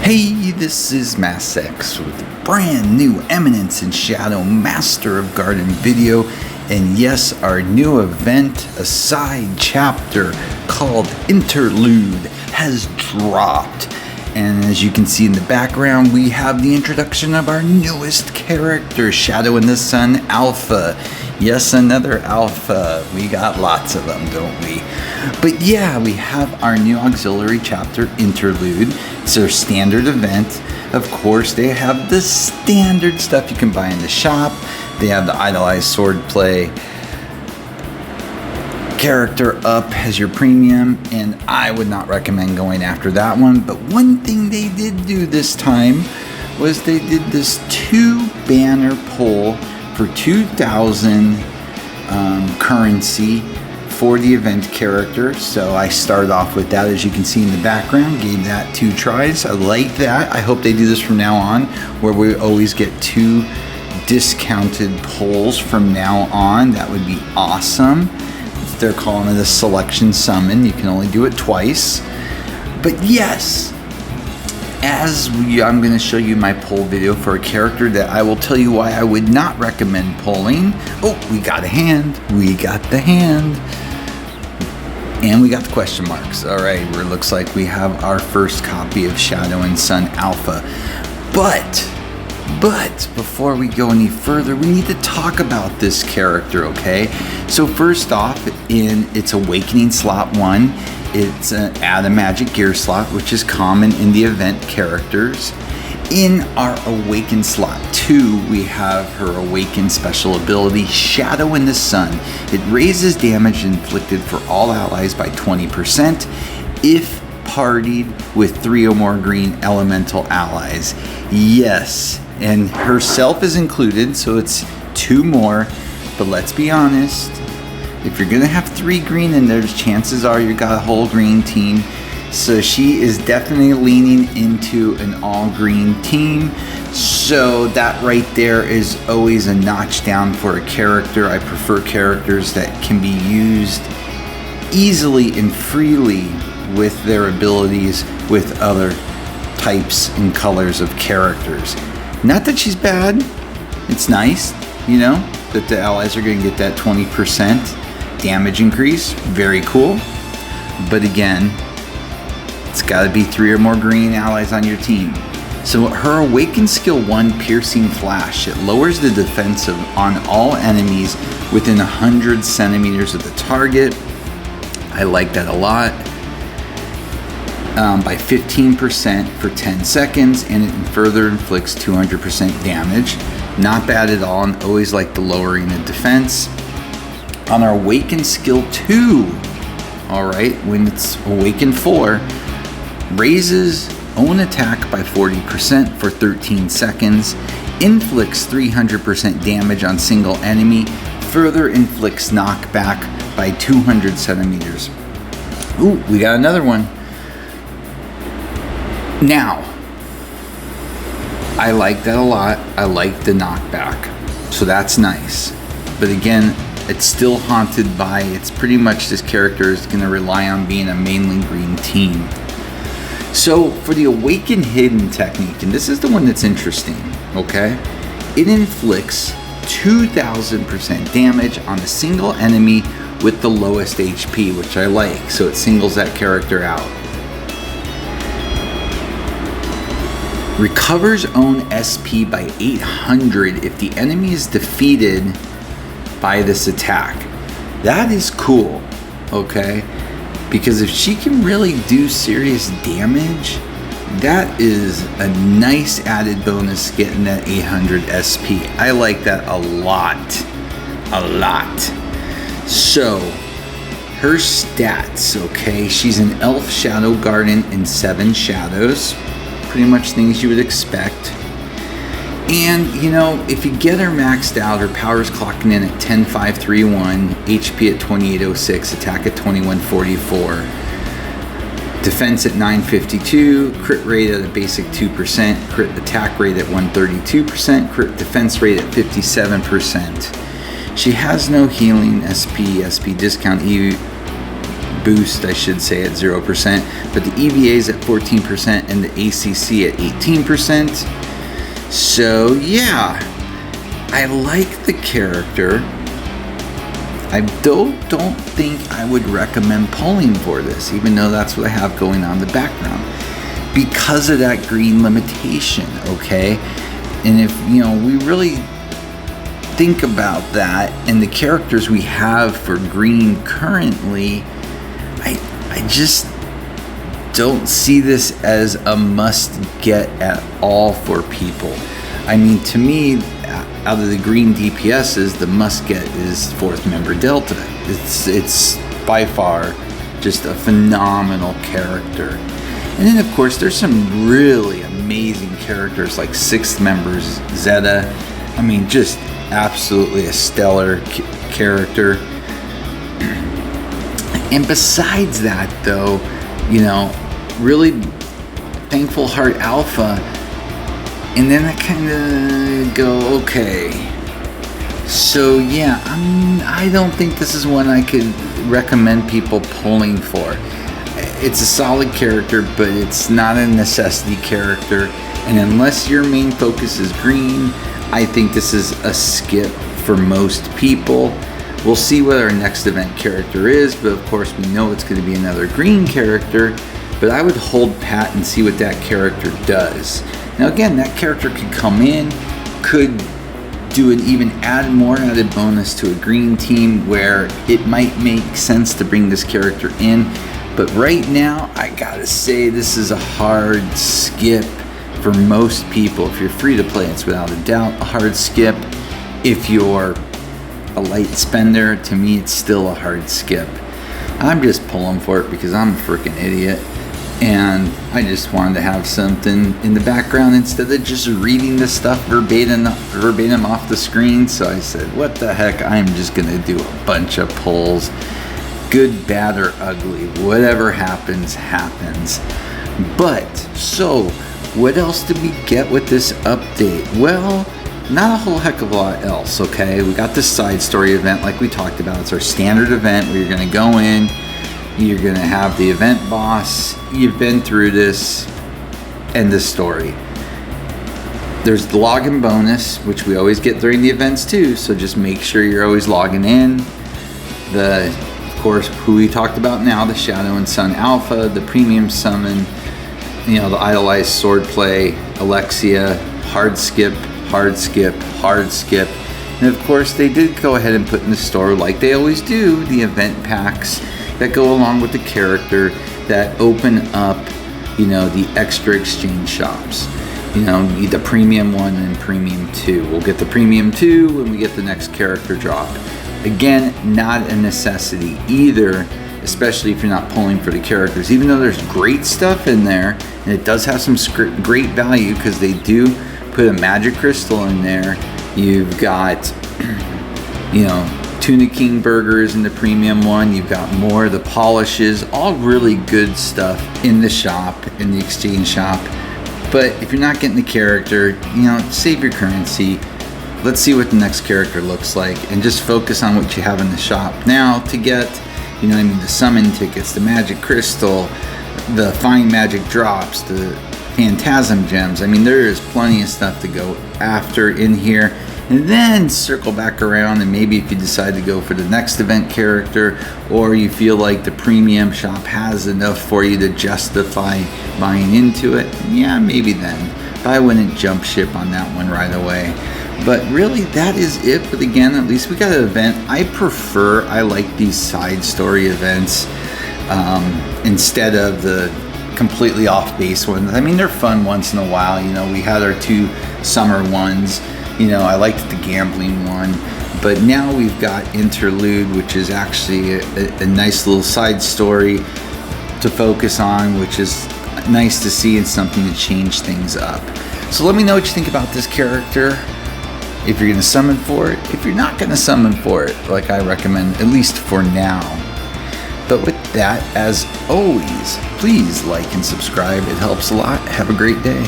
Hey, this is MassX with a brand new Eminence and Shadow Master of Garden video. And yes, our new event, a side chapter called Interlude, has dropped. And as you can see in the background, we have the introduction of our newest character, Shadow in the Sun Alpha. Yes, another alpha. We got lots of them, don't we? But yeah, we have our new auxiliary chapter, Interlude. It's their standard event. Of course, they have the standard stuff you can buy in the shop. They have the idolized swordplay character up as your premium, and I would not recommend going after that one. But one thing they did do this time was they did this 2 banner pull for 2,000 currency for the event character. So I started off with that, as you can see in the background, gave that 2 tries. I like that. I hope they do this from now on, where we always get 2 discounted pulls from now on. That would be awesome. They're calling it a selection summon. You can only do it twice. But yes, I'm going to show you my poll video for a character that I will tell you why I would not recommend pulling. Oh, we got a hand. We got the hand. And we got the question marks. All right, where it looks like we have our first copy of Shadow and Sun Alpha. But before we go any further, we need to talk about this character, okay? So first off, in its Awakening slot 1, it's an Add a Magic Gear slot, which is common in the event characters. In our Awaken slot 2, we have her Awaken special ability, Shadow in the Sun. It raises damage inflicted for all allies by 20% if partied with 3 or more green elemental allies. Yes, and herself is included, so it's 2 more. But let's be honest, if you're gonna have 3 green in there, chances are you got a whole green team. So she is definitely leaning into an all green team. So that right there is always a notch down for a character. I prefer characters that can be used easily and freely with their abilities with other types and colors of characters. Not that she's bad. It's nice, you know, that the allies are going to get that 20% damage increase. Very cool. But again, it's got to be 3 or more green allies on your team. So her Awaken Skill 1 Piercing Flash, it lowers the defense on all enemies within 100 centimeters of the target. I like that a lot. By 15% for 10 seconds, and it further inflicts 200% damage. Not bad at all, and always like the lowering of defense. On our Awaken Skill 2, alright, when it's Awaken 4, raises own attack by 40% for 13 seconds, inflicts 300% damage on single enemy, further inflicts knockback by 200 centimeters. Ooh, we got another one. Now, I like that a lot. I like the knockback, so that's nice. But again, it's still haunted by, it's pretty much this character is going to rely on being a mainly green team. So for the Awaken Hidden technique, and this is the one that's interesting, okay? It inflicts 2,000% damage on a single enemy with the lowest HP, which I like, so it singles that character out. Recovers own SP by 800 if the enemy is defeated by this attack. That is cool, okay? Because if she can really do serious damage, that is a nice added bonus getting that 800 SP. I like that a lot. A lot. So, her stats, okay? She's an Elf Shadow Garden in 7 Shadows. Pretty much things you would expect. And, you know, if you get her maxed out, her power's clocking in at 10,531, HP at 2806, attack at 2144, defense at 952, crit rate at a basic 2%, crit attack rate at 132%, crit defense rate at 57%. She has no healing SP discount boost, I should say, at 0%, but the EVA is at 14% and the ACC at 18%. So yeah, I like the character. I don't think I would recommend pulling for this, even though that's what I have going on in the background, because of that green limitation, okay? And if, you know, we really think about that and the characters we have for green currently, I just don't see this as a must get at all for people. I mean, to me, out of the green DPSs, the must get is 4th member Delta. It's by far just a phenomenal character. And then of course there's some really amazing characters like 6th members Zeta. I mean, just absolutely a stellar character. And besides that though, you know, really Thankful Heart Alpha. And then I kind of go, okay. So yeah, I don't think this is one I could recommend people pulling for. It's a solid character, but it's not a necessity character. And unless your main focus is green, I think this is a skip for most people. We'll see what our next event character is, but of course we know it's going to be another green character. But I would hold pat and see what that character does. Now again, that character could come in, could do an even more added bonus to a green team where it might make sense to bring this character in. But right now, I gotta say this is a hard skip for most people. If you're free to play, it's without a doubt a hard skip. If you're a light spender, to me it's still a hard skip. I'm just pulling for it because I'm a freaking idiot. And I just wanted to have something in the background instead of just reading this stuff verbatim off the screen. So I said, what the heck, I'm just gonna do a bunch of pulls. Good, bad, or ugly. Whatever happens, happens. But, so, what else did we get with this update? Well, not a whole heck of a lot else, okay? We got this side story event like we talked about. It's our standard event where you're gonna go in, you're gonna have the event boss, you've been through this, end of story. There's the login bonus, which we always get during the events too, so just make sure you're always logging in. Of course, who we talked about now, the Shadow and Sun Alpha, the premium summon, you know, the idolized swordplay, Alexia, hard skip, hard skip, hard skip. And of course, they did go ahead and put in the store, like they always do, the event packs that go along with the character that open up, you know, the extra exchange shops. You know, the premium 1 and premium 2. We'll get the premium 2 when we get the next character drop. Again, not a necessity either, especially if you're not pulling for the characters. Even though there's great stuff in there, and it does have some great value because they do put a magic crystal in there. You've got, you know, Tuna King burgers in the premium one. You've got more of the polishes, all really good stuff in the shop, in the exchange shop. But if you're not getting the character, you know, save your currency. Let's see what the next character looks like and just focus on what you have in the shop now to get, you know what I mean, the summon tickets, the magic crystal, the fine magic drops, the phantasm gems. I mean, there is plenty of stuff to go after in here. And then circle back around, and maybe if you decide to go for the next event character, or you feel like the premium shop has enough for you to justify buying into it, yeah, maybe then. But I wouldn't jump ship on that one right away. But really, that is it. But again, at least we got an event. I like these side story events instead of the completely off base ones. I mean, they're fun once in a while. You know, we had our 2 summer ones. You know, I liked the gambling one, but now we've got Interlude, which is actually a nice little side story to focus on, which is nice to see and something to change things up. So let me know what you think about this character, if you're going to summon for it, if you're not going to summon for it, like I recommend, at least for now. But with that, as always, please like and subscribe. It helps a lot. Have a great day.